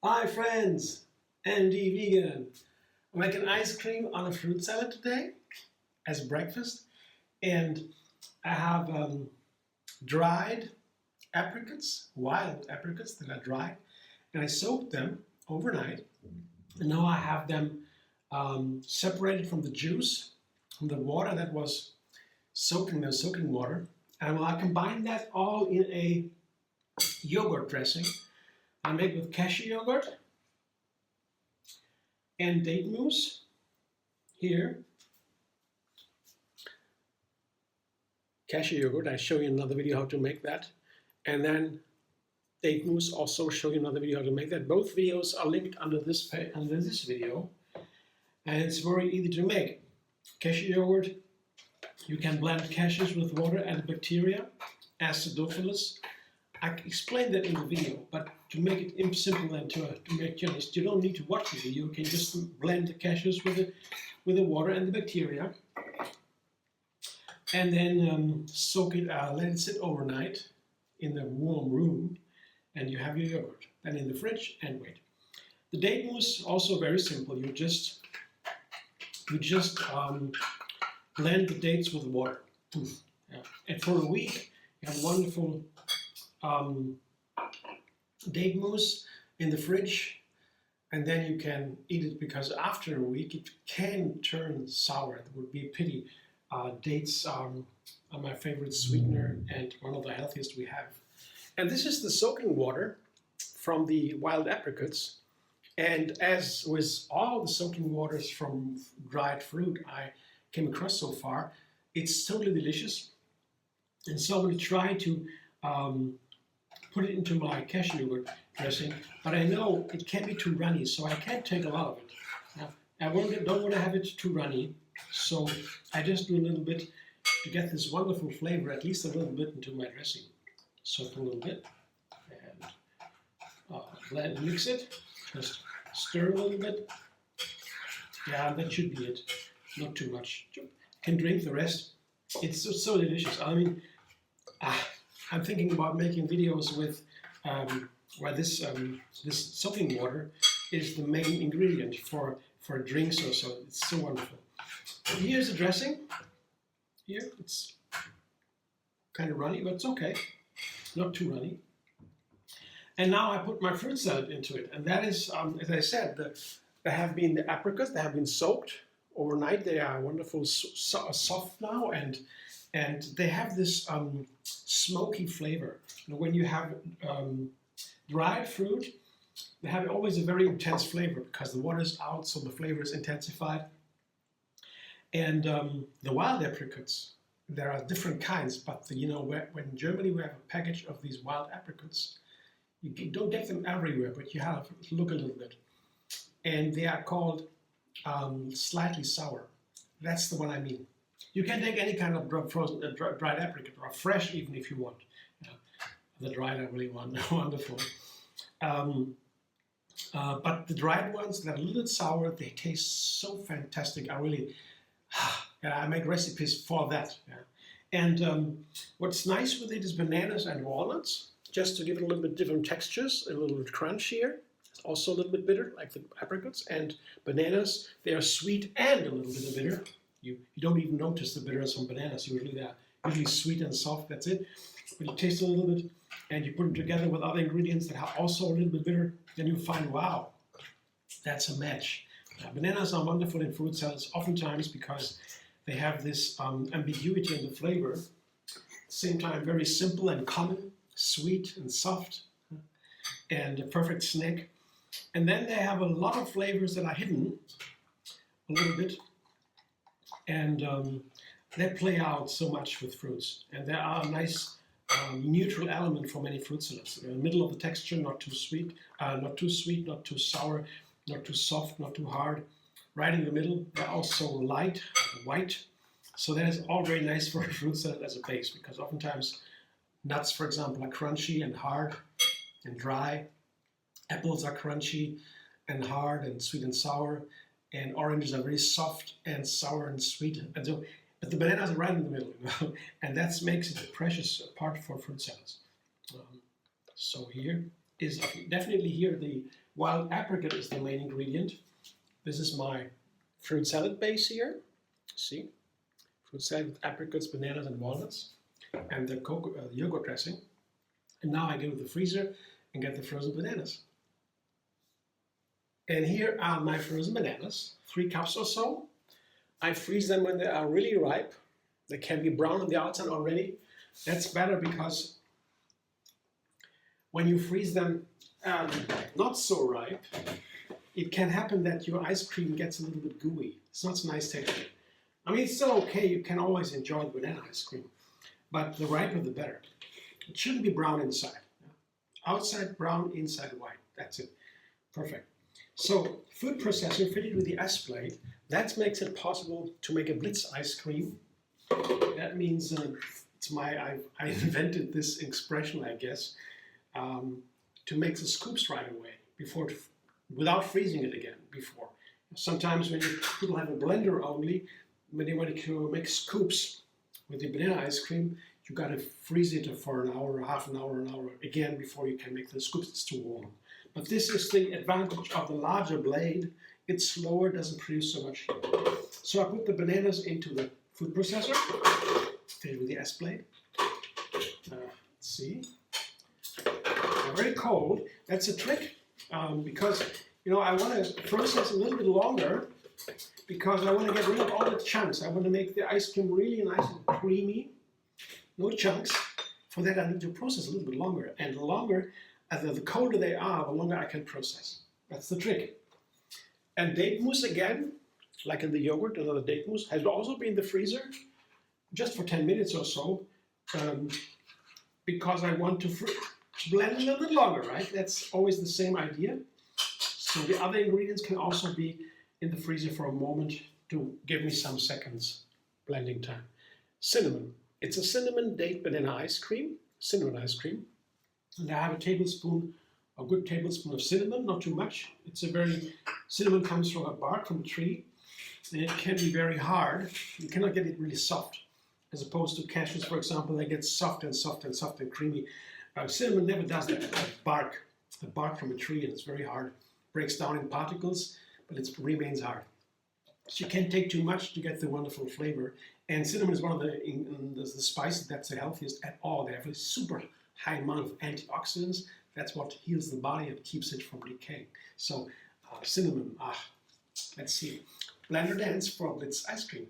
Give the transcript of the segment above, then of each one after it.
Hi friends, Andy Vegan. I'm making ice cream on a fruit salad today as breakfast, and I have dried apricots, wild apricots that I dried, and I soaked them overnight, and now I have them separated from the juice, from the water that was soaking water, and I combine that all in a yogurt dressing. I make with cashew yogurt and date mousse here. Cashew yogurt, I show you another video how to make that. And then date mousse, also show you another video how to make that. Both videos are linked under this video. And it's very easy to make. Cashew yogurt, you can blend cashews with water and bacteria, acidophilus. I explained that in the video, but to make it simple and to make you honest, you don't need to watch the video. You can just blend the cashews with the water and the bacteria, and then soak it, let it sit overnight in the warm room, and you have your yogurt. Then in the fridge and wait. The date mousse also very simple. You just blend the dates with water, yeah. And for a week you have wonderful date mousse in the fridge, and then you can eat it, because after a week it can turn sour. It would be a pity. Dates are my favorite sweetener and one of the healthiest we have. And this is the soaking water from the wild apricots, and as with all the soaking waters from dried fruit I came across so far, it's totally delicious. And so I'm going to try to put it into my cashew yogurt dressing, but I know it can be too runny, so I can't take a lot of it. Now, I don't want to have it too runny, so I just do a little bit to get this wonderful flavor, at least a little bit, into my dressing. Soak a little bit, and mix it, just stir a little bit. Yeah, that should be it, not too much. Can drink the rest. It's so delicious. I mean, I'm thinking about making videos with where this soaking water is the main ingredient for drinks or so. It's so wonderful. And here's the dressing. Here it's kind of runny, but it's okay. Not too runny. And now I put my fruit salad into it, and that is, as I said, there have been the apricots. They have been soaked overnight. They are wonderful, soft now, and they have this smoky flavor. You know, when you have dried fruit, they have always a very intense flavor because the water is out, so the flavor is intensified. And the wild apricots, there are different kinds, but you know, when in Germany we have a package of these wild apricots, you don't get them everywhere, but you have to look a little bit. And they are called slightly sour. That's the one I mean. You can take any kind of dried apricot, or fresh even if you want. The dried are really wonderful. But the dried ones that are a little bit sour, they taste so fantastic. I make recipes for that. Yeah. And what's nice with it is bananas and walnuts, just to give it a little bit different textures, a little bit crunchier. Also a little bit bitter, like the apricots. And bananas, they are sweet and a little bit bitter. You don't even notice the bitterness on bananas. Usually they're sweet and soft, that's it. But you taste a little bit, and you put them together with other ingredients that are also a little bit bitter, then you find, wow, that's a match. Bananas are wonderful in fruit salads, oftentimes because they have this ambiguity in the flavor. At the same time, very simple and common, sweet and soft, and a perfect snack. And then they have a lot of flavors that are hidden a little bit, and they play out so much with fruits. And they are a nice neutral element for many fruit salads. In the middle of the texture, not too sweet, not too sour, not too soft, not too hard. Right in the middle, they're also light, white. So that is all very nice for a fruit salad as a base, because oftentimes nuts, for example, are crunchy and hard and dry. Apples are crunchy and hard and sweet and sour. And oranges are very soft and sour and sweet. And so but the bananas are right in the middle, you know? And that makes it a precious part for fruit salads. So here is definitely the wild apricot is the main ingredient. This is my fruit salad base here. See, fruit salad with apricots, bananas, and walnuts, and the yogurt dressing. And now I go to the freezer and get the frozen bananas. And here are my frozen bananas, 3 cups or so. I freeze them when they are really ripe. They can be brown on the outside already. That's better because when you freeze them not so ripe, it can happen that your ice cream gets a little bit gooey. It's not so nice texture. I mean, it's still okay. You can always enjoy the banana ice cream, but the riper the better. It shouldn't be brown inside. Outside brown, inside white. That's it. Perfect. So, food processor fitted with the S plate. That makes it possible to make a Blitz ice cream. That means I invented this expression, I guess, to make the scoops right away without freezing it again before. Sometimes when people have a blender only, when they want to make scoops with the banana ice cream, you got to freeze it for an hour, half an hour again before you can make the scoops. It's too warm. But this is the advantage of the larger blade. It's slower, doesn't produce so much heat. So I put the bananas into the food processor, filled with the S blade. Let's see. They're very cold. That's a trick because I want to process a little bit longer because I want to get rid of all the chunks. I want to make the ice cream really nice and creamy. No chunks. For that I need to process a little bit longer. And the longer, the colder they are, the longer I can process. That's the trick. And date mousse again, like in the yogurt, another date mousse, has also been in the freezer just for 10 minutes or so because I want to blend a little bit longer, right? That's always the same idea. So the other ingredients can also be in the freezer for a moment to give me some seconds blending time. Cinnamon. It's a cinnamon date banana ice cream, cinnamon ice cream. And I have a good tablespoon of cinnamon, not too much. Cinnamon comes from a bark from a tree, and it can be very hard. You cannot get it really soft, as opposed to cashews, for example. They get soft and soft and soft and creamy. Cinnamon never does that. The bark from a tree, and it's very hard. Breaks down in particles, but it remains hard. So you can't take too much to get the wonderful flavor. And cinnamon is one of the spices that's the healthiest at all. They have a super high amount of antioxidants. That's what heals the body and keeps it from decaying. So cinnamon, let's see. Blender dance for Blitz ice cream.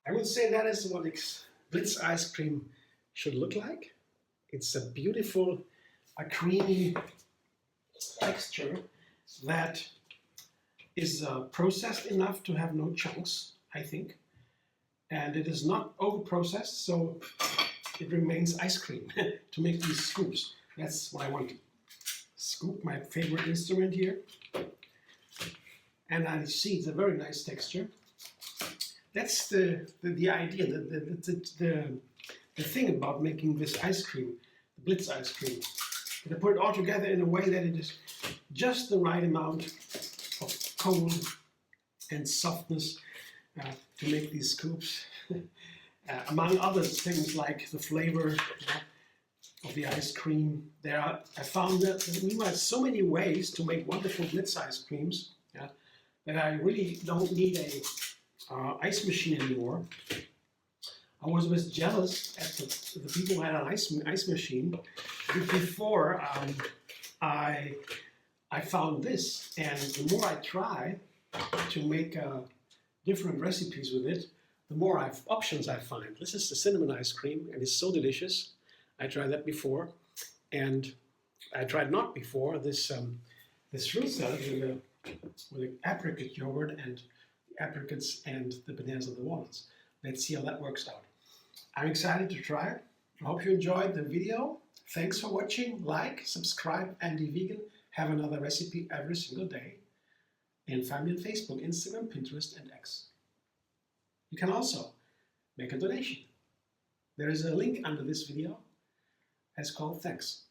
I would say that is what Blitz ice cream should look like. It's a beautiful, creamy texture that is processed enough to have no chunks, I think. And it is not over-processed, so it remains ice cream to make these scoops. That's what I want. Scoop, my favorite instrument here. And I see it's a very nice texture. That's the idea, the thing about making this ice cream, the Blitz ice cream. And I put it all together in a way that it is just the right amount of cold and softness to make these scoops. Among other things like the flavor of the ice cream. I found that there's so many ways to make wonderful Blitz ice creams that I really don't need a ice machine anymore. I was always jealous at the people who had an ice machine. Before I found this, and the more I try to make different recipes with it, the more options I find. This is the cinnamon ice cream, and it's so delicious. I tried that before, and I tried not before this fruit salad with the apricot yogurt and apricots and the bananas and the walnuts. Let's see how that works out. I'm excited to try it. I hope you enjoyed the video. Thanks for watching. Like, subscribe, and be vegan. Have another recipe every single day. And find me on Facebook, Instagram, Pinterest, and X. You can also make a donation. There is a link under this video. It's called Thanks.